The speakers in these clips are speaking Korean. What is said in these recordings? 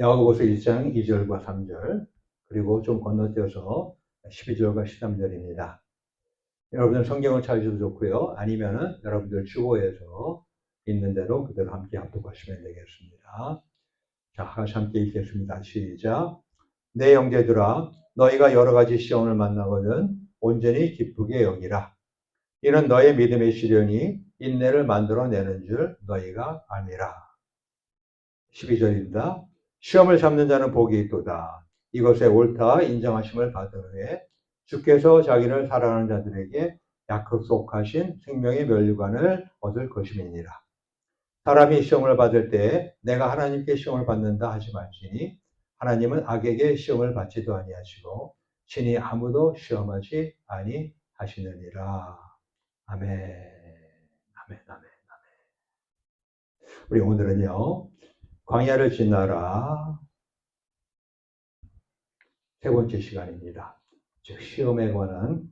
야고보서 1장 2절과 3절, 그리고 좀 건너뛰어서 12절과 13절입니다. 여러분들 성경을 찾으셔도 좋고요. 아니면은 여러분들 주보에서 있는 대로 그대로 함께 합독하시면 되겠습니다. 자, 같이 함께 읽겠습니다. 시작. 내 형제들아, 너희가 여러 가지 시험을 만나거든 온전히 기쁘게 여기라. 이는 너의 믿음의 시련이 인내를 만들어내는 줄 너희가 아니라. 12절입니다. 시험을 잡는 자는 복이 있도다. 이것에 옳다 인정하심을 받은 후에 주께서 자기를 사랑하는 자들에게 약속하신 생명의 면류관을 얻을 것임이니라. 사람이 시험을 받을 때 내가 하나님께 시험을 받는다 하지 말지니 하나님은 악에게 시험을 받지도 아니하시고 친히 아무도 시험하지 아니하시느니라. 아멘. 아멘. 아멘. 아멘. 우리 오늘은요, 광야를 지나라 세 번째 시간입니다. 즉 시험에 관한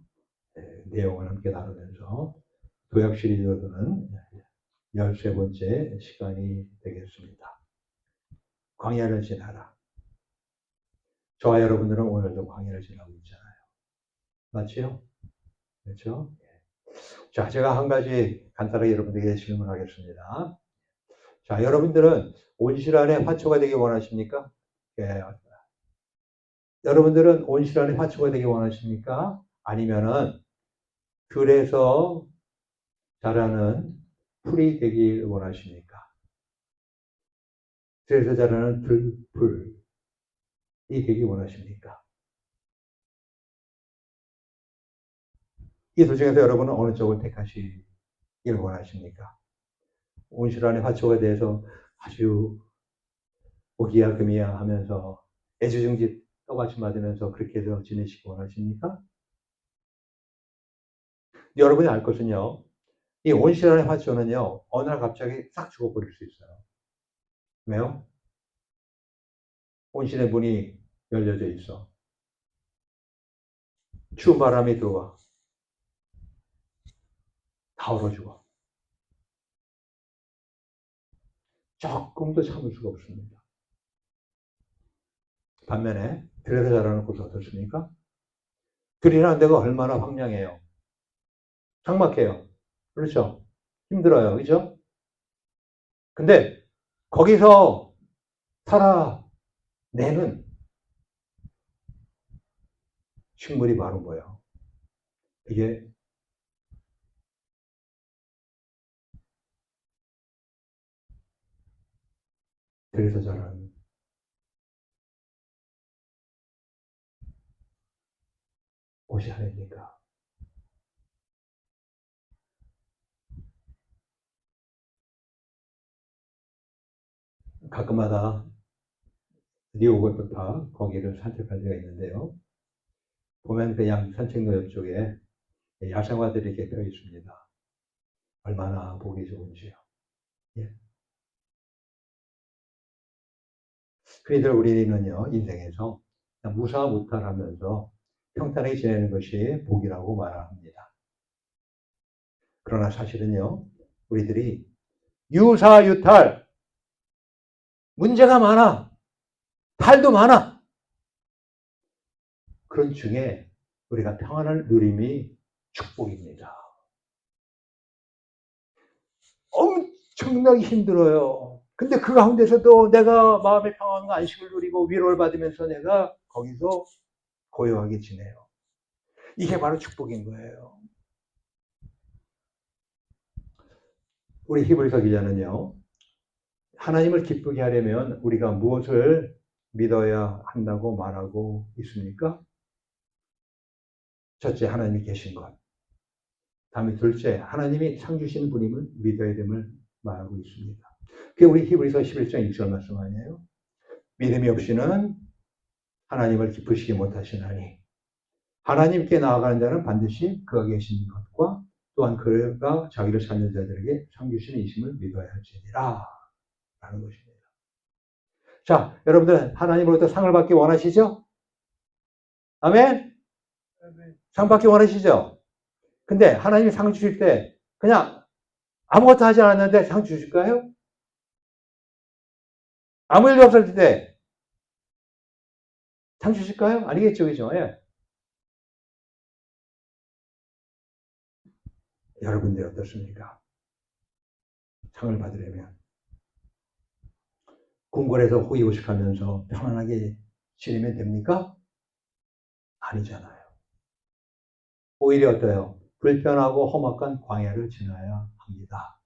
내용을 함께 나누면서 도약 시리즈로는 13번째 시간이 되겠습니다. 광야를 지나라. 저와 여러분들은 오늘도 광야를 지나고 있잖아요. 맞지요? 그렇죠? 자, 제가 한 가지 간단하게 여러분들에게 질문하겠습니다. 자, 여러분들은 온실 안에 화초가 되기 원하십니까? 예. 여러분들은 온실 안에 화초가 되기 원하십니까? 아니면은 들에서 자라는 풀이 되기 원하십니까? 들에서 자라는 풀이 되기 원하십니까? 이 두 중에서 여러분은 어느 쪽을 택하시길 원하십니까? 온실 안에 화초가 돼서 아주 오기야 금이야 하면서 애지중지 떠받침 받으면서 그렇게 해서 지내시기 원하십니까? 여러분이 알 것은요, 이 온실 안의 화초는요, 어느 날 갑자기 싹 죽어버릴 수 있어요. 왜요? 온실의 문이 열려져 있어. 추운 바람이 들어와. 다 얼어 죽어. 조금도 참을 수가 없습니다. 반면에 들에서 자라는 꽃은 어떻습니까? 들이라는 데가 얼마나 황량해요. 장막해요. 그렇죠? 힘들어요. 그죠? 근데 거기서 살아내는 식물이 바로 뭐예요? 이게 들에서 자라는 꽃이 아닙니까? 가끔마다 리오고프파 거기를 산책할 때가 있는데요. 보면 그냥 산책로 옆쪽에 야생화들이 이렇게 펴 있습니다. 얼마나 보기 좋은지요. 예. 그러니까 우리는요, 인생에서 무사무탈하면서 평탄하게 지내는 것이 복이라고 말합니다. 그러나 사실은요, 우리들이 유사유탈, 문제가 많아, 탈도 많아. 그런 중에 우리가 평안을 누림이 축복입니다. 엄청나게 힘들어요. 근데 그 가운데서도 내가 마음의 평안과 안식을 누리고 위로를 받으면서 내가 거기서 고요하게 지내요. 이게 바로 축복인 거예요. 우리 히브리서 기자는요, 하나님을 기쁘게 하려면 우리가 무엇을 믿어야 한다고 말하고 있습니까? 첫째, 하나님이 계신 것. 다음에 둘째, 하나님이 상 주시는 분임을 믿어야 됨을 말하고 있습니다. 그게 우리 히브리서 11장 1절 말씀 아니에요? 믿음이 없이는 하나님을 기쁘시게 못하시나니 하나님께 나아가는 자는 반드시 그가 계신 것과 또한 그가 자기를 찾는 자들에게 상 주시는 이심을 믿어야 할지니라 라는 것입니다. 자, 여러분들 하나님으로부터 상을 받기 원하시죠? 아멘? 상 받기 원하시죠? 근데 하나님이 상 주실 때 그냥 아무것도 하지 않았는데 상 주실까요? 아무 일도 없을 때 상 주실까요? 아니겠죠, 그죠? 예. 여러분들 어떻습니까? 상을 받으려면 궁궐에서 호의호식하면서 편안하게 지내면 됩니까? 아니잖아요. 오히려 어때요? 불편하고 험악한 광야를 지나야 합니다.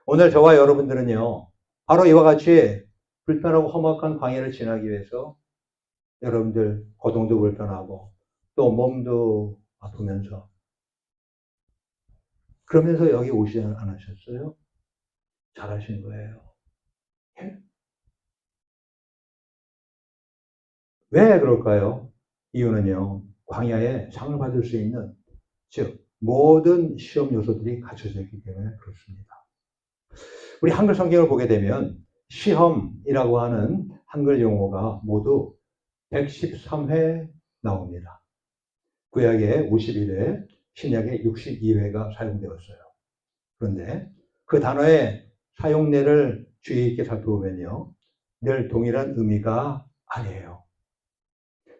오늘 저와 여러분들은요, 바로 이와 같이 불편하고 험악한 광야를 지나기 위해서 여러분들 고통도 불편하고 또 몸도 아프면서 그러면서 여기 오시지 않으셨어요? 잘하신 거예요. 왜 그럴까요? 이유는요, 광야에 상을 받을 수 있는, 즉, 모든 시험 요소들이 갖춰져 있기 때문에 그렇습니다. 우리 한글 성경을 보게 되면 시험이라고 하는 한글 용어가 모두 113회 나옵니다. 구약에 51회, 신약에 62회가 사용되었어요. 그런데 그 단어의 사용례를 주의 있게 살펴보면요, 늘 동일한 의미가 아니에요.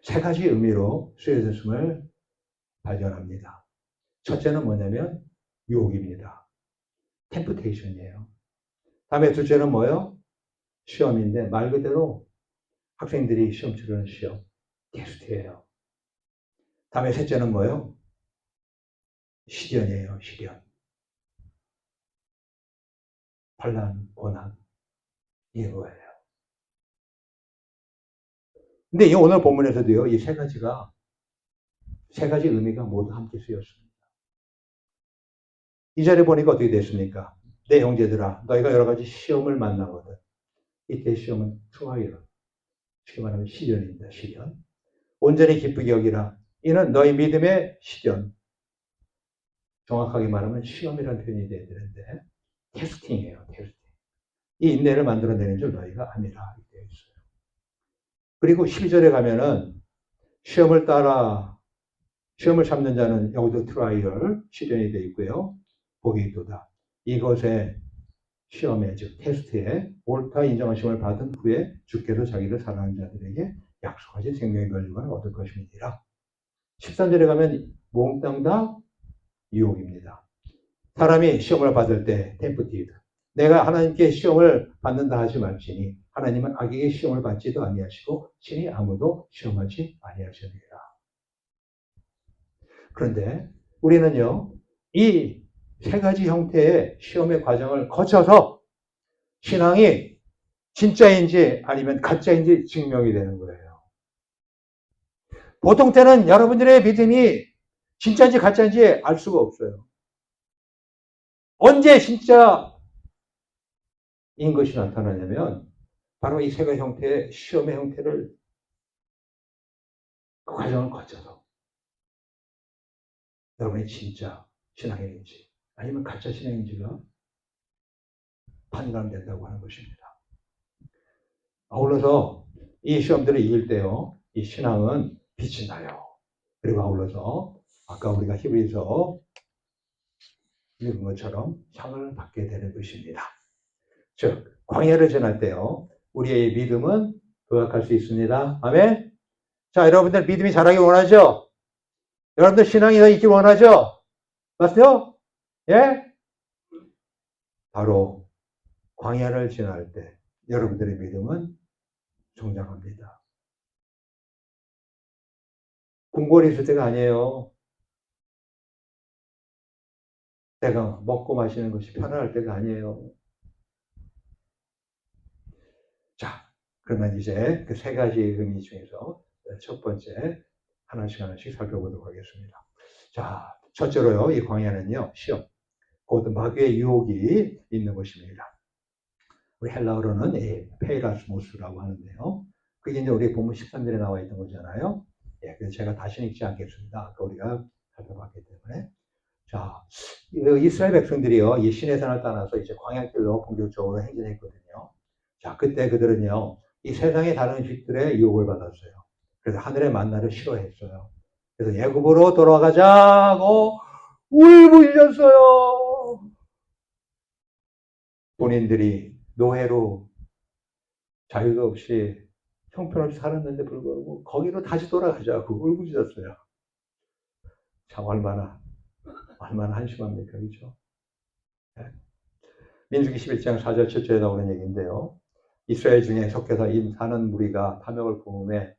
세 가지 의미로 쓰여졌음을 발견합니다. 첫째는 뭐냐면 유혹입니다. 템프테이션이에요. 다음에 둘째는 뭐예요? 시험인데 말 그대로 학생들이 시험 치르는 시험, 테스트예요. 다음에 셋째는 뭐예요? 시련이에요. 시련. 반란, 고난, 이거예요. 근데 이 오늘 본문에서도요, 이 세 가지 의미가 모두 함께 쓰였습니다. 이 자리에 보니까 어떻게 됐습니까? 내 형제들아, 너희가 여러 가지 시험을 만나거든. 이때 시험은 트라이얼, 쉽게 말하면 시련입니다. 시련. 온전히 기쁘게 여기라. 이는 너희 믿음의 시련. 정확하게 말하면 시험이라는 표현이 돼야 되는데 테스팅이에요. 테스팅. 이 인내를 만들어내는 줄 너희가 아니라 되어 있어요. 그리고 12절에 가면은 시험을 참는 자는 여기도 트라이얼, 시련이 되어 있고요. 복이 있도다. 이것에 시험에, 즉 테스트에 옳다 인정하심을 받은 후에 주께서 자기를 사랑하는 자들에게 약속하신 생명의 권리를 얻을 것입니다. 13절에 가면 몽땅 다 유혹입니다. 사람이 시험을 받을 때 템프티드. 내가 하나님께 시험을 받는다 하지 말지니 하나님은 악에게 시험을 받지도 아니하시고 친히 아무도 시험하지 아니하시느니라. 그런데 우리는요, 이 세 가지 형태의 시험의 과정을 거쳐서 신앙이 진짜인지 아니면 가짜인지 증명이 되는 거예요. 보통 때는 여러분들의 믿음이 진짜인지 가짜인지 알 수가 없어요. 언제 진짜인 것이 나타나냐면 바로 이 세 가지 형태의 시험의 형태를 그 과정을 거쳐서 여러분이 진짜 신앙인인지 아니면 가짜 신앙인지가 판단된다고 하는 것입니다. 아울러서 이 시험들을 이길 때요, 이 신앙은 빛이 나요. 그리고 아울러서 아까 우리가 히브리서 읽은 것처럼 상을 받게 되는 것입니다. 즉, 광야를 지날 때요, 우리의 믿음은 도약할 수 있습니다. 아멘? 자, 여러분들 믿음이 자라기 원하죠? 여러분들 신앙이 더 있기 원하죠? 맞죠? 예? 바로 광야를 지날 때 여러분들의 믿음은 성장합니다. 궁궐이 있을 때가 아니에요. 내가 먹고 마시는 것이 편안할 때가 아니에요. 자, 그러면 이제 그 세 가지 의미 중에서 첫 번째 하나씩 살펴보도록 하겠습니다. 자, 첫째로요, 이 광야는요, 시험, 곧 마귀의 유혹이 있는 것입니다. 우리 헬라어로는 페이라스모스라고 하는데요. 그게 이제 우리 본문 13절에 나와 있던 거잖아요. 예, 그래서 제가 다시는 읽지 않겠습니다. 아까 우리가 살펴봤기 때문에. 자, 이스라엘 백성들이요, 이 시내산을 떠나서 이제 광야길로 본격적으로 행진했거든요. 자, 그때 그들은요, 이 세상의 다른 음식들의 유혹을 받았어요. 그래서 하늘의 만나를 싫어했어요. 그래서 애굽으로 돌아가자고 울부짖었어요. 본인들이 노예로 자유도 없이 형편없이 살았는데 불구하고 거기로 다시 돌아가자고 울부짖었어요. 참 얼마나 한심합니까, 그렇죠? 네. 민수기 11장 4절 7절에 나오는 얘기인데요. 이스라엘 중에 속해서 사는 무리가 탐욕을 품음에,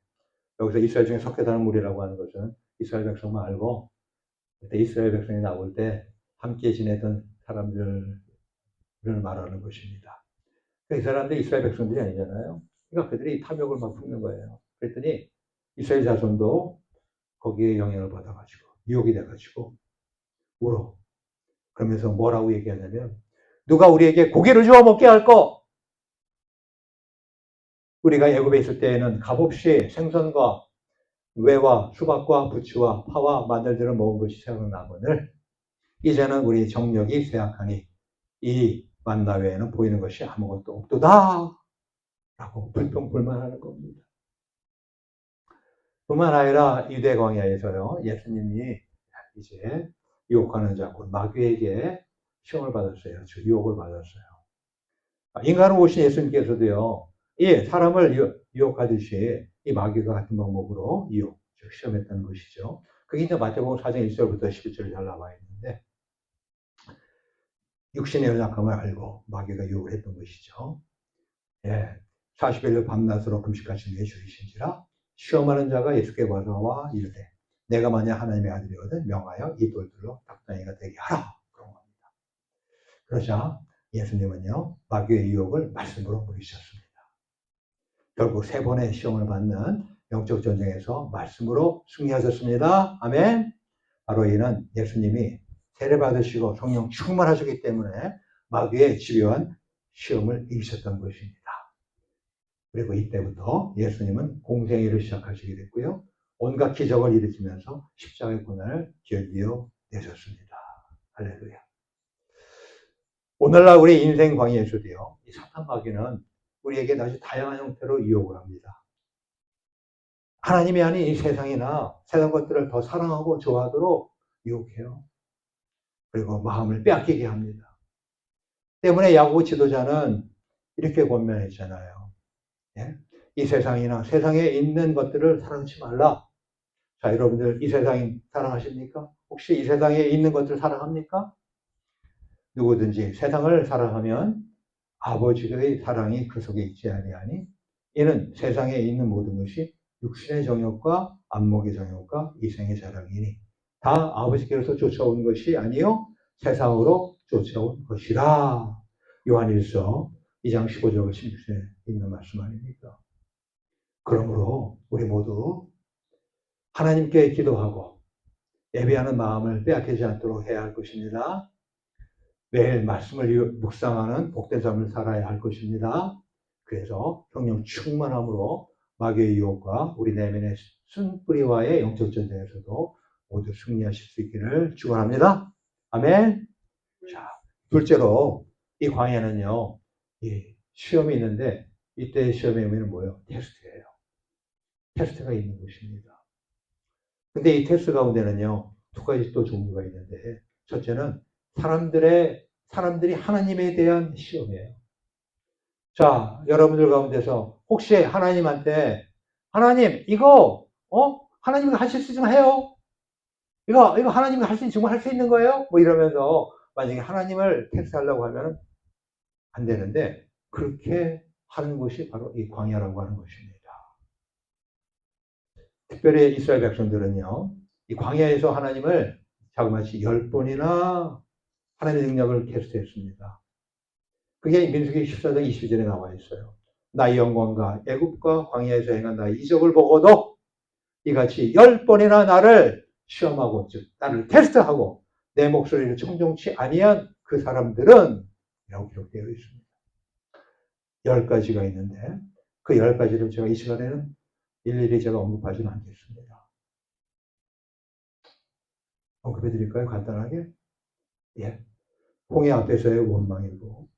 여기서 이스라엘 중에 속해 사는 무리라고 하는 것은 이스라엘 백성만 알고, 그때 이스라엘 백성이 나올 때 함께 지내던 사람들을 말하는 것입니다. 이 사람들이 이스라엘 백성들이 아니잖아요. 그러니까 그들이 탐욕을 막 품는 거예요. 그랬더니 이스라엘 자손도 거기에 영향을 받아가지고 유혹이 돼가지고 울어. 그러면서 뭐라고 얘기하냐면, 누가 우리에게 고기를 주워 먹게 할 거? 우리가 애굽에 있을 때에는 값없이 생선과 외와 수박과 부추와 파와 마늘들을 먹은 것이 생각나거늘 이제는 우리 정력이 쇠약하니 이 만나 외에는 보이는 것이 아무것도 없도다 라고 불평불만하는 겁니다. 뿐만 아니라 유대 광야에서요, 예수님이 이제 유혹하는 자, 곧 마귀에게 시험을 받았어요. 유혹을 받았어요. 인간을 오신 예수님께서도요, 이 사람을 유혹하듯이 이 마귀가 같은 방법으로 시험했다는 것이죠. 그게 이제 마태복음 4장 1절부터 11절에 잘 나와 있는데, 육신의 연약함을 알고 마귀가 유혹을 했던 것이죠. 예, 40일 밤낮으로 금식하신 게 주이신지라 시험하는 자가 예수께 와서와 이르되 내가 만약 하나님의 아들이거든 명하여 이 돌들로 닭다리가 되게 하라. 그런 겁니다. 그러자 예수님은요, 마귀의 유혹을 말씀으로 물리셨습니다. 결국 3번의 시험을 받는 영적 전쟁에서 말씀으로 승리하셨습니다. 아멘. 바로 이는 예수님이 세례 받으시고 성령 충만하셨기 때문에 마귀의 집요한 시험을 이기셨던 것입니다. 그리고 이때부터 예수님은 공생애를 시작하시게 됐고요. 온갖 기적을 일으키면서 십자가의 고난을 견디어 내셨습니다. 할렐루야. 오늘날 우리 인생 광야에서도요, 이 사탄 마귀는 우리에게 아주 다양한 형태로 유혹을 합니다. 하나님이 아닌 이 세상이나 세상 것들을 더 사랑하고 좋아하도록 유혹해요. 그리고 마음을 빼앗기게 합니다. 때문에 야고보 지도자는 이렇게 권면했잖아요. 예? 이 세상이나 세상에 있는 것들을 사랑하지 말라. 자, 여러분들 이 세상 사랑하십니까? 혹시 이 세상에 있는 것들 사랑합니까? 누구든지 세상을 사랑하면 아버지의 사랑이 그 속에 있지 아니하니 이는 세상에 있는 모든 것이 육신의 정욕과 안목의 정욕과 이생의 자랑이니 다 아버지께로서 쫓아온 것이 아니요 세상으로 쫓아온 것이라. 요한일서 2장 15절 16절에 있는 말씀 아닙니까? 그러므로 우리 모두 하나님께 기도하고 예배하는 마음을 빼앗기지 않도록 해야 할 것입니다. 매일 말씀을 묵상하는 복된 삶을 살아야 할 것입니다. 그래서 성령 충만함으로 마귀의 유혹과 우리 내면의 쓴뿌리와의 영적 전쟁에서도 모두 승리하실 수 있기를 축원합니다. 아멘. 자, 둘째로 이 광야는요, 이 시험이 있는데 이때 시험의 의미는 뭐예요? 테스트예요. 테스트가 있는 것입니다. 근데 이 테스트 가운데는요, 2가지 또 종류가 있는데, 첫째는 사람들이 하나님에 대한 시험이에요. 자, 여러분들 가운데서 혹시 하나님한테, 하나님, 이거, 하나님이 하실 수 있으면 해요? 이거 하나님이 정말 할 수 있는 거예요? 뭐 이러면서, 만약에 하나님을 테스트하려고 하면 안 되는데, 그렇게 하는 것이 바로 이 광야라고 하는 것입니다. 특별히 이스라엘 백성들은요, 이 광야에서 하나님을 자그마치 10번이나 하나님의 능력을 테스트했습니다. 그게 민수기 14장 22절에 나와 있어요. 나의 영광과 애굽과 광야에서 행한 나의 이적을 보고도 이같이 10번이나 나를 시험하고, 즉 나를 테스트하고 내 목소리를 청종치 아니한 그 사람들은 이라고 기록되어 있습니다. 10가지가 있는데 그 10가지를 제가 이 시간에는 일일이 제가 언급하지는 않겠습니다. 언급해 드릴까요? 간단하게? 예. 홍해 앞에서의 원망이고,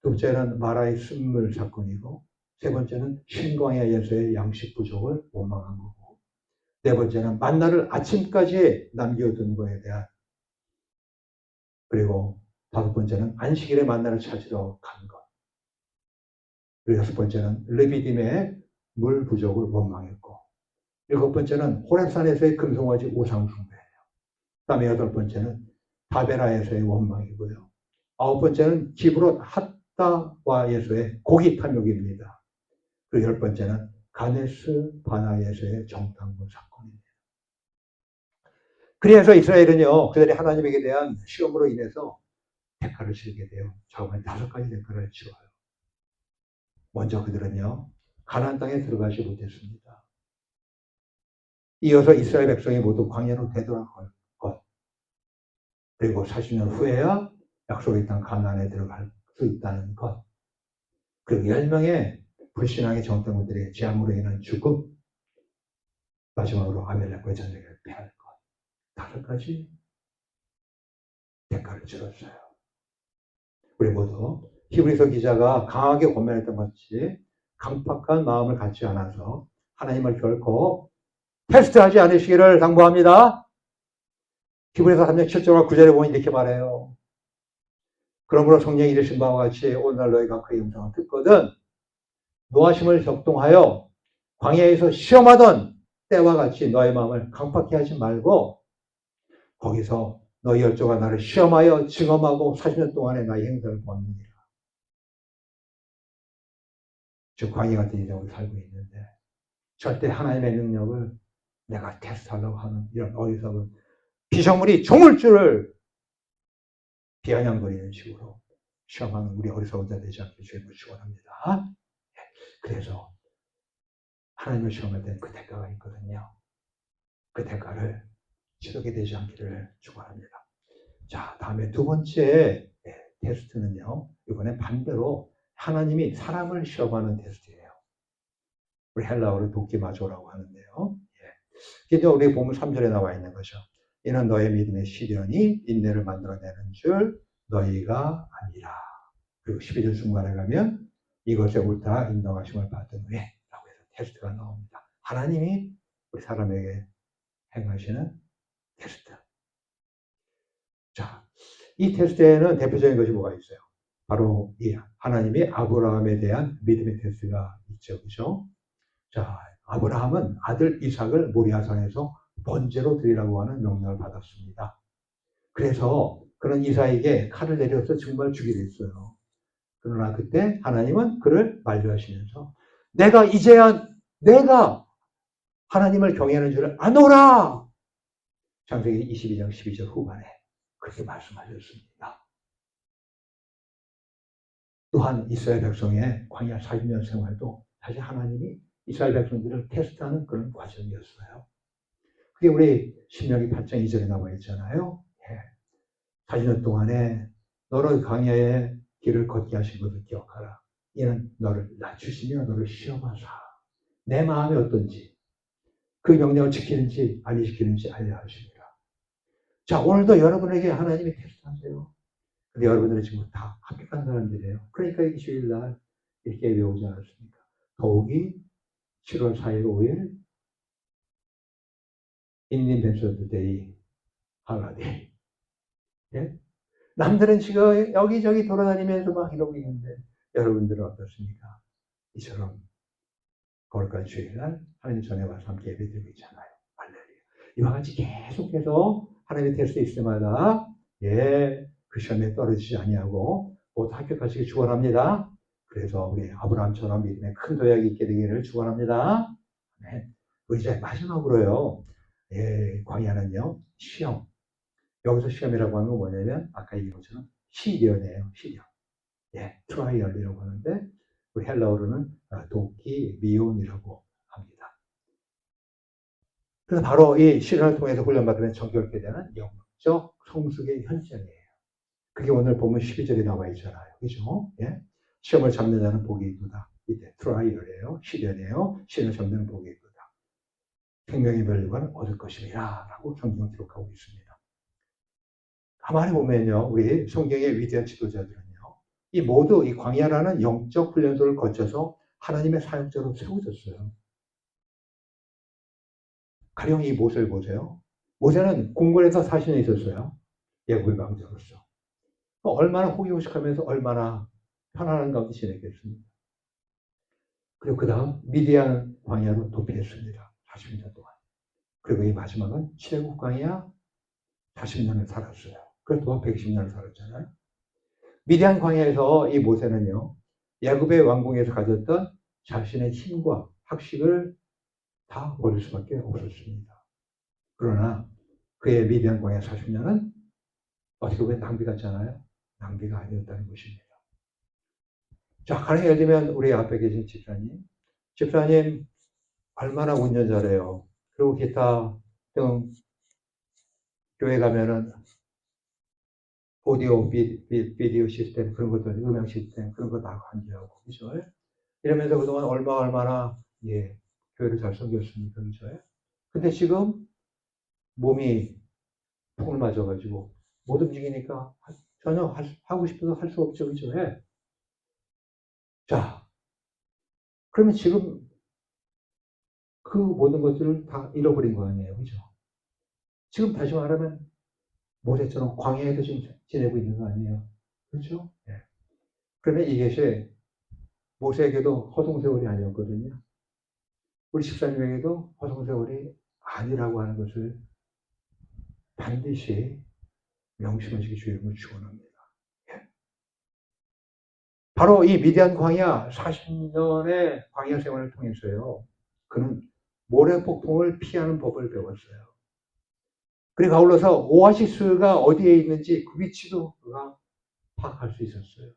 둘째는 마라의 쓴물 사건이고, 세 번째는 신광야에서의 양식 부족을 원망한 거고, 네 번째는 만나를 아침까지 남겨둔 거에 대한, 그리고 5번째는 안식일에 만나를 찾으러 간 것, 그리고 6번째는 르비딤의 물 부족을 원망했고, 7번째는 호렙산에서의 금송아지 우상 숭배예요. 그다음에 8번째는 다베라에서의 원망이고요. 9번째는 기브롯 핫다와에서의 고기 탐욕입니다. 그리고 10번째는 가데스 바나에서의 정탐꾼 사건입니다. 그래서 이스라엘은요, 그들이 하나님에게 대한 시험으로 인해서 대가를 치르게 돼요. 자그마치 5가지 대가를 치러요. 먼저 그들은요, 가나안 땅에 들어가지 못했습니다. 이어서 이스라엘 백성이 모두 광야로 되돌아갈 것. 그리고 40년 후에야 약속의 땅 가나안에 들어갈 수 있다는 것. 그리고 10명의 불신앙의 정탐꾼들의 재앙으로 인한 죽음. 마지막으로 아멜렉과의 전쟁을 패할 것. 5가지 대가를 치렀어요. 우리 모두 히브리서 기자가 강하게 권면했던 것 같이 강팍한 마음을 갖지 않아서 하나님을 결코 테스트하지 않으시기를 당부합니다. 히브리서 3장 7절과 9절에 보면 이렇게 말해요. 그러므로 성령이 이르신 바와 같이 오늘 너희가 그의 음성을 듣거든 노하심을 격동하여 광야에서 시험하던 때와 같이 너의 마음을 강팍히 하지 말고 거기서 너희 열조가 나를 시험하여 증험하고 40년 동안의 나의 행사를 보았느니라. 즉 광야 같은 인생을 살고 있는데 절대 하나님의 능력을 내가 테스트하려고 하는 이런 어리석은 피조물이 조물주를 비아냥거리는 식으로 시험하는 우리 어리석은 자 되지 않게 주님을 축원합니다. 그래서 하나님을 시험할 때는 그 대가가 있거든요. 그 대가를 치르게 되지 않기를 축원합니다. 자, 다음에 두 번째 테스트는요. 이번에 반대로 하나님이 사람을 시험하는 테스트예요. 우리 헬라어로 도끼마조라고 하는데요. 이게 우리 본문 3절에 나와 있는 거죠. 이는 너의 믿음의 시련이 인내를 만들어내는 줄 너희가 아니라. 그리고 12절 중간에 가면 이것에 옳다 인정하심을 받은 후에 라고 해서 테스트가 나옵니다. 하나님이 우리 사람에게 행하시는 테스트. 자, 이 테스트에는 대표적인 것이 뭐가 있어요? 바로 이 하나님이 아브라함에 대한 믿음의 테스트가 있죠. 그죠? 자, 아브라함은 아들 이삭을 모리아산에서 번제로 드리라고 하는 명령을 받았습니다. 그래서 그런 이삭에게 칼을 내려서 정말 죽이려 했어요. 그러나 그때 하나님은 그를 만류하시면서 내가 이제야 내가 하나님을 경외하는 줄을 아노라. 창세기 22장 12절 후반에 그렇게 말씀하셨습니다. 또한 이스라엘 백성의 광야 40년 생활도 사실 하나님이 이스라엘 백성들을 테스트하는 그런 과정이었어요. 그게 우리 신명기 8장 2절에 나와 있잖아요. 40년 동안에 너를 광야의 길을 걷게 하신 것을 기억하라. 이는 너를 낮추시며 너를 시험하사 내 마음이 어떤지 그 명령을 지키는지 안 지키는지 알려 하십니다. 자, 오늘도 여러분에게 하나님이 테스트하세요. 근데 여러분들은 지금 다 합격한 사람들이에요. 그러니까 이 주일날 이렇게 외우지 않았습니까? 더욱이 7월 4일 5일 인디펜던스 데이 할라데이. 예? 남들은 지금 여기저기 돌아다니면서 막 이러고 있는데 여러분들은 어떻습니까? 이처럼 거룩한 주일날 하나님 전에 와서 함께 예배드리고 있잖아요. 할렐루야. 이와 같이 계속해서 하나님의 테스트 있을 때마다 그 시험에 떨어지지 아니하고 모두 합격하시기 축원합니다. 그래서 우리 아브라함처럼 믿음의 큰 도약이 있게 되기를 축원합니다. 네. 이제 마지막으로요. 광야는요. 시험. 여기서 시험이라고 하는 건 뭐냐면 아까 얘기한 것처럼 시련이에요. 시련. 트라이얼이라고 하는데 우리 헬라어로는 도끼 미온이라고 합니다. 그래서 바로 이 시련을 통해서 훈련받으면 정결케 되는 영적 성숙의 현장이에요. 그게 오늘 보면 12절에 나와 있잖아요. 그죠? 시험을 잡는 자는 복이 있도다. 이때 트라이얼이에요. 시련이에요. 시련을 잡는 복이 있도다. 생명의 멸류관을 얻을 것입니다. 라고 성경을 기록하고 있습니다. 가만히 보면요. 우리 성경의 위대한 지도자들은요. 이 모두 이 광야라는 영적 훈련소를 거쳐서 하나님의 사역자로 세워졌어요. 가령 이 모세를 보세요. 모세는 궁궐에서 40년 있었어요. 예고의 왕자로서. 얼마나 호기호식하면서 얼마나 편안한 가운데 지냈겠습니까? 그리고 그 다음 미디안 광야로 도피했습니다. 40년 동안. 그리고 이 마지막은 출애굽 광야 40년을 살았어요. 그래서 또 120년을 살았잖아요. 미디안 광야에서 이 모세는요, 야곱의 왕궁에서 가졌던 자신의 힘과 학식을 다 버릴 수밖에 없었습니다. 그러나 그의 미디안 광야 40년은 어떻게 보면 낭비 같잖아요. 낭비가 아니었다는 것입니다. 자, 가령 예를 들면 우리 앞에 계신 집사님 얼마나 운전 잘해요. 그리고 기타 등 교회 가면은 오디오, 비디오 시스템 그런 것들, 음향 시스템 그런 거 다 관리하고, 그죠? 이러면서 그동안 얼마나 교회를 잘 섬겼습니까, 그죠? 근데 지금 몸이 통을 맞아가지고 못 움직이니까 전혀 하고 싶어도 할 수 없죠, 그죠? 자, 그러면 지금 그 모든 것들을 다 잃어버린 거 아니에요, 그죠? 지금 다시 말하면 모세처럼 광야에서 지금 지내고 있는 거 아니에요, 그렇죠? 그러면 이것이 모세에게도 허송세월이 아니었거든요. 우리 집사님에게도 허송세월이 아니라고 하는 것을 반드시 명심하시기 주의를 축원합니다. 바로 이 미디안 광야 40년의 광야 생활을 통해서요, 그는 모래폭풍을 피하는 법을 배웠어요. 그리고 아울러서 오아시스가 어디에 있는지 그 위치도 그가 파악할 수 있었어요.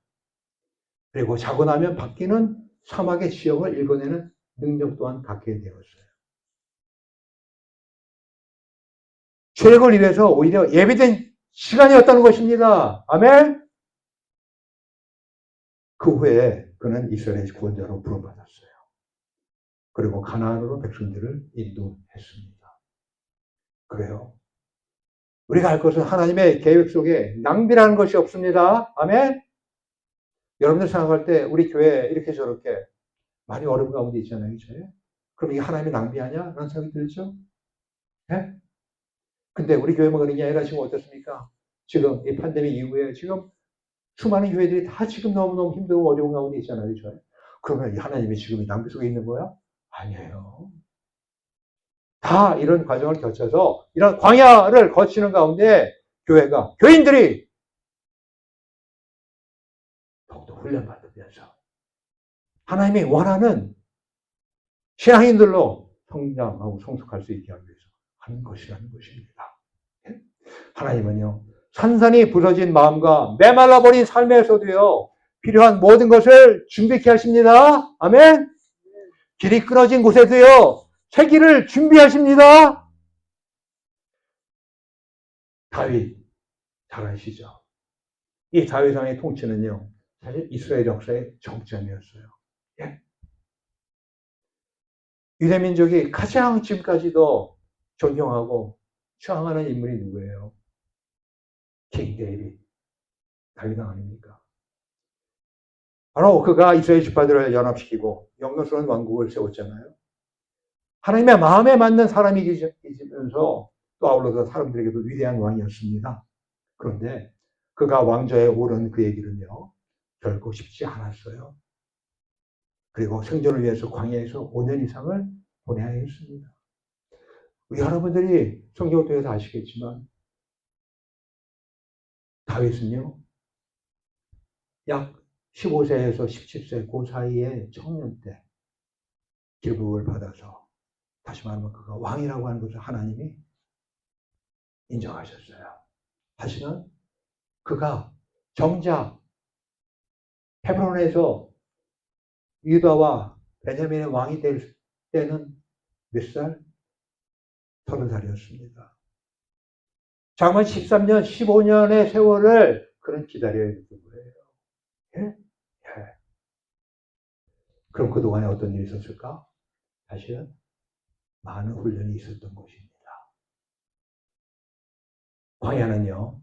그리고 자고 나면 바뀌는 사막의 지형을 읽어내는 능력 또한 갖게 되었어요. 죄를 위해서 오히려 예비된 시간이었다는 것입니다. 아멘? 그 후에 그는 이스라엘의 구원자로 부름받았어요. 그리고 가나안으로 백성들을 인도했습니다. 그래요. 우리가 알 것은 하나님의 계획 속에 낭비라는 것이 없습니다. 아멘? 여러분들 생각할 때 우리 교회 이렇게 저렇게 많이 어려운 가운데 있잖아요. 그죠? 그럼 이게 하나님의 낭비하냐? 라는 생각이 들죠? 네? 근데 우리 교회만 그런 게 아니라 지금 어떻습니까? 지금 이 팬데믹 이후에 지금 수많은 교회들이 다 지금 너무너무 힘들고 어려운 가운데 있잖아요. 그죠? 그러면 하나님이 지금 낭비 속에 있는 거야? 아니에요. 다 이런 과정을 거쳐서 이런 광야를 거치는 가운데 교인들이 더욱더 훈련받으면서 하나님이 원하는 신앙인들로 성장하고 성숙할 수 있게 하기 위해서 하는 것이라는 것입니다. 하나님은요, 산산이 부서진 마음과 메말라버린 삶에서도요, 필요한 모든 것을 준비케 하십니다. 아멘? 길이 끊어진 곳에도요, 새 길을 준비하십니다. 다윗, 잘 아시죠? 이 다윗 왕의 통치는요, 사실 이스라엘 역사의 정점이었어요. 예? 유대민족이 가장 지금까지도 존경하고 추앙하는 인물이 누구예요? 킹 데이빗, 다윗 왕 아닙니까? 바로 그가 이스라엘 지파들을 연합시키고 영광스러운 왕국을 세웠잖아요. 하나님의 마음에 맞는 사람이면서 또 아울러서 사람들에게도 위대한 왕이었습니다. 그런데 그가 왕좌에 오른 그의 길은요, 결코 쉽지 않았어요. 그리고 생존을 위해서 광야에서 5년 이상을 보내야 했습니다. 여러분들이 성경을 통해서 아시겠지만 다윗은요, 약 15세에서 17세 그 사이에 청년 때 기부를 받아서, 다시 말하면 그가 왕이라고 하는 것을 하나님이 인정하셨어요. 하지만 그가 정작 헤브론에서 유다와 베냐민의 왕이 될 때는 몇 살? 30살이었습니다. 장만 13년, 15년의 세월을 그는 기다려야 했던 거예요. 예? 예. 그럼 그동안에 어떤 일이 있었을까? 사실은 많은 훈련이 있었던 것입니다. 광야는요,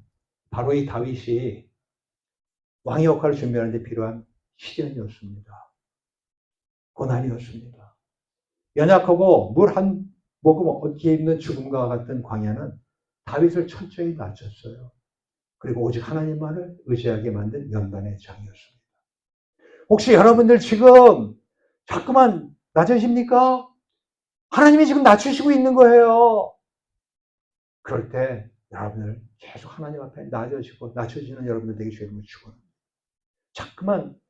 바로 이 다윗이 왕의 역할을 준비하는 데 필요한 시련이었습니다. 고난이었습니다. 연약하고 물 한 모금 얻기에 있는 죽음과 같은 광야는 다윗을 철저히 낮췄어요. 그리고 오직 하나님만을 의지하게 만든 연단의 장이었습니다. 혹시 여러분들 지금 자꾸만 낮아집니까? 하나님이 지금 낮추시고 있는 거예요. 그럴 때 여러분들 계속 하나님 앞에 낮춰지는 여러분들 되게 주님을 축원합니다. 자꾸만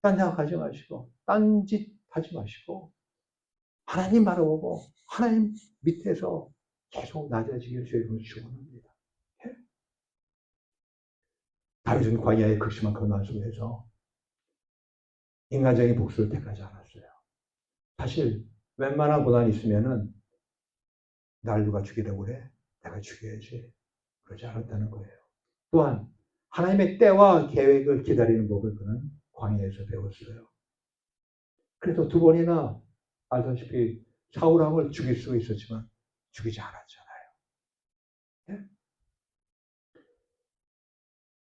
딴 생각하지 마시고 딴짓 하지 마시고 하나님 바라보고 하나님 밑에서 계속 낮아지기를 주님을 축원합니다. 다윗은 광야의 극심한 고난 속에서 인간적인 복수를 택하지 않았어요. 사실 웬만한 고난이 있으면은 날 누가 죽이려고 그래? 내가 죽여야지. 그러지 않았다는 거예요. 또한 하나님의 때와 계획을 기다리는 법을 그는 광야에서 배웠어요. 그래서 두 번이나 알다시피 사울왕을 죽일 수 있었지만 죽이지 않았잖아요. 예?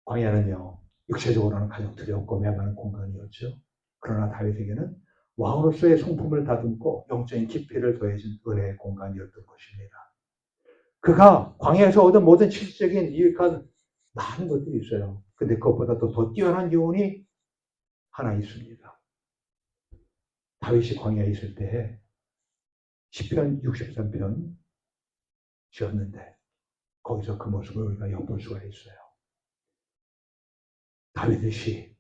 광야는요, 육체적으로는 가장 두렵고 매만한 공간이었죠. 그러나 다윗에게는 왕으로서의 성품을 다듬고 영적인 깊이를 더해진 은혜의 공간이었던 것입니다. 그가 광야에서 얻은 모든 실질적인 유익한 많은 것들이 있어요. 근데 그것보다 더 뛰어난 교훈이 하나 있습니다. 다윗이 광야에 있을 때 시편 63편 지었는데 거기서 그 모습을 우리가 엿볼 수가 있어요. 다윗의 시,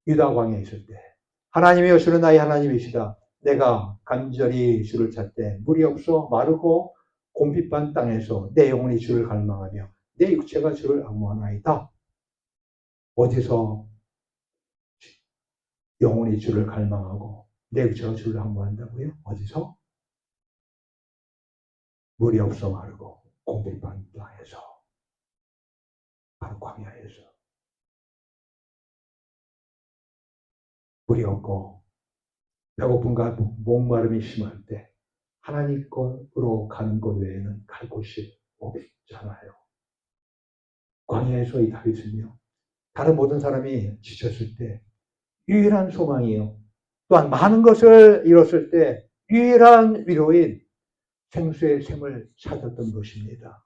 유다 광야에 있을 때 하나님이여 주는 나의 하나님이시다. 내가 간절히 주를 찾되 물이 없어 마르고 곰빗반 땅에서 내 영혼이 주를 갈망하며 내 육체가 주를 악무하나이다. 어디서 영혼이 주를 갈망하고 내 육체가 주를 악무한다고요? 어디서? 물이 없어 마르고 곰빗반 땅에서, 바로 광야에서. 물이 없고 배고픔과 목마름이 심할 때 하나님 것으로 가는 것 외에는 갈 곳이 없잖아요. 광야에서 이 다윗은요, 다른 모든 사람이 지쳤을 때 유일한 소망이요, 또한 많은 것을 잃었을 때 유일한 위로인 생수의 샘을 찾았던 것입니다.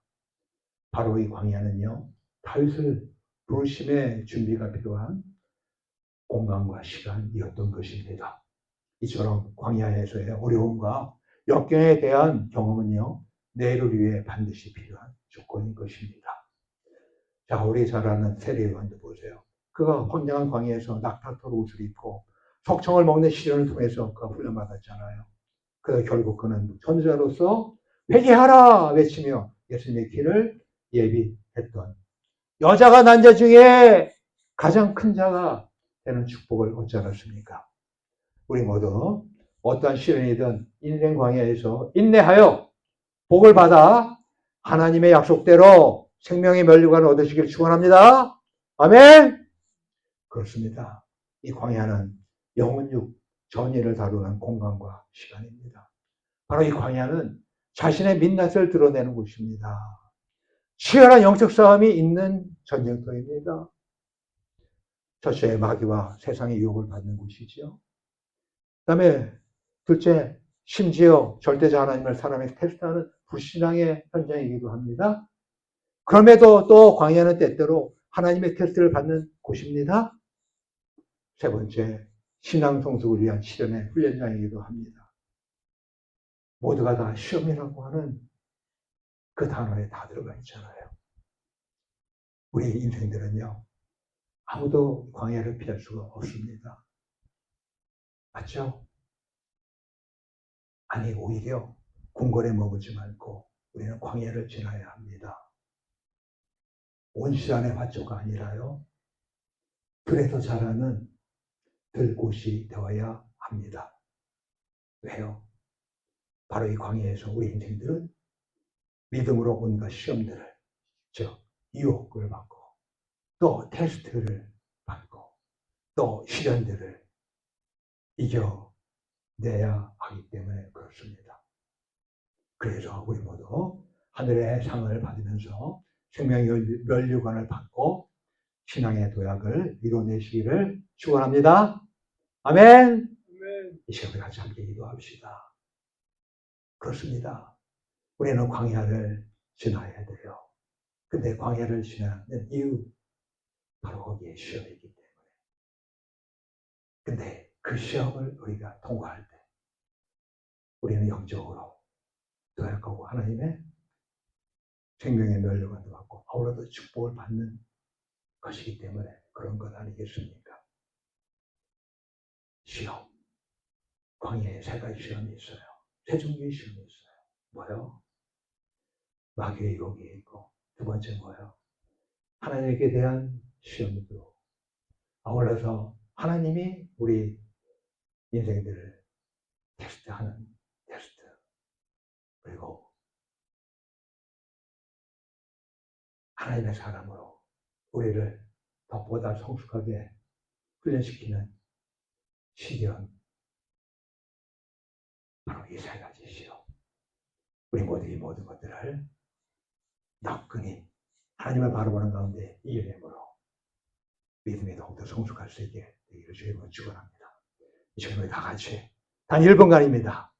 바로 이 광야는요, 다윗을 부르심의 준비가 필요한 공간과 시간이었던 것입니다. 이처럼 광야에서의 어려움과 역경에 대한 경험은요, 내일을 위해 반드시 필요한 조건인 것입니다. 자, 우리 잘 아는 세례요한도 보세요. 그가 황량한 광야에서 낙타털 옷을 입고 석청을 먹는 시련을 통해서 그가 훈련받았잖아요. 그래서 결국 그는 선지자로서 회개하라 외치며 예수님의 길을 예비했던, 여자가 난 자 중에 가장 큰 자가 되는 축복을 얻지 않았습니까? 우리 모두 어떠한 시련이든 인생 광야에서 인내하여 복을 받아 하나님의 약속대로 생명의 면류관을 얻으시길 축원합니다. 아멘. 그렇습니다. 이 광야는 영혼육 전의를 다루는 공간과 시간입니다. 바로 이 광야는 자신의 민낯을 드러내는 곳입니다. 치열한 영적 싸움이 있는 전쟁터입니다. 첫째, 마귀와 세상의 유혹을 받는 곳이지요. 그 다음에 둘째, 심지어 절대자 하나님을 사람에게 테스트하는 불신앙의 현장이기도 합니다. 그럼에도 또 광야는 때때로 하나님의 테스트를 받는 곳입니다. 세 번째, 신앙 성숙을 위한 시련의 훈련장이기도 합니다. 모두가 다 시험이라고 하는 그 단어에 다 들어가 있잖아요. 우리 인생들은요, 아무도 광야를 피할 수가 없습니다. 맞죠? 아니, 오히려 궁궐에 머무지 말고 우리는 광야를 지나야 합니다. 온시간의 화초가 아니라요, 들에서 자라는 들꽃이 되어야 합니다. 왜요? 바로 이 광야에서 우리 인생들은 믿음으로 온갖 시험들을, 즉 유혹을 받고 또 테스트를 받고 또 시련들을 이겨내야 하기 때문에 그렇습니다. 그래서 우리 모두 하늘의 상을 받으면서 생명의 면류관을 받고 신앙의 도약을 이뤄내시기를 축원합니다. 아멘. 이 시간에 같이 함께 기도합시다. 그렇습니다. 우리는 광야를 지나야 돼요. 근데 광야를 지나는 이유, 바로 거기에 시험이기 때문에. 근데 그 시험을 우리가 통과할 때 우리는 영적으로 도약하고 하나님의 생명의 면류관도 받고 아울러도 축복을 받는 것이기 때문에 그런 것 아니겠습니까? 시험, 광야에 세 가지 시험이 있어요. 세 종류의 시험이 있어요. 뭐요? 마귀의 유혹이 있고, 두 번째 뭐요? 하나님께 대한 시험이고, 아울러서 하나님이 우리 인생들을 테스트하는 테스트, 그리고 하나님의 사람으로 우리를 더 보다 성숙하게 훈련시키는 시련, 바로 이 세 가지 시험. 우리 모두 이 모든 것들을 너끈히 하나님을 바라보는 가운데 이겨내므로 믿음이 더욱더 성숙할 수 있게 되기를 주님으로 축원합니다. 이 시간에 다 같이 단 1분간입니다.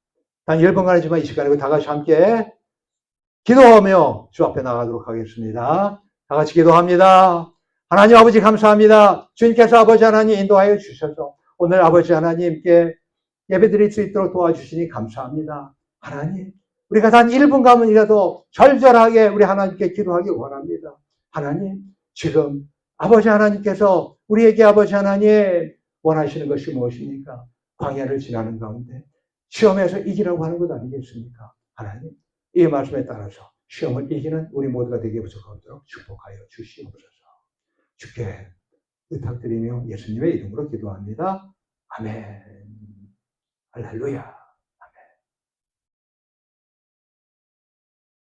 단 1분간이지만 이 시간에 다 같이 함께 기도하며 주 앞에 나가도록 하겠습니다. 다 같이 기도합니다. 하나님 아버지 감사합니다. 주님께서 아버지 하나님 인도하여 주셔서 오늘 아버지 하나님께 예배드릴 수 있도록 도와주시니 감사합니다. 하나님, 우리가 단 1분간이라도 절절하게 우리 하나님께 기도하기 원합니다. 하나님, 지금 아버지 하나님께서 우리에게 아버지 하나님 원하시는 것이 무엇입니까? 광야를 지나는 가운데 시험에서 이기라고 하는 것 아니겠습니까? 하나님, 이 말씀에 따라서 시험을 이기는 우리 모두가 되게 부족하도록 축복하여 주시옵소서. 주께 부탁드리며 예수님의 이름으로 기도합니다. 아멘. 할렐루야.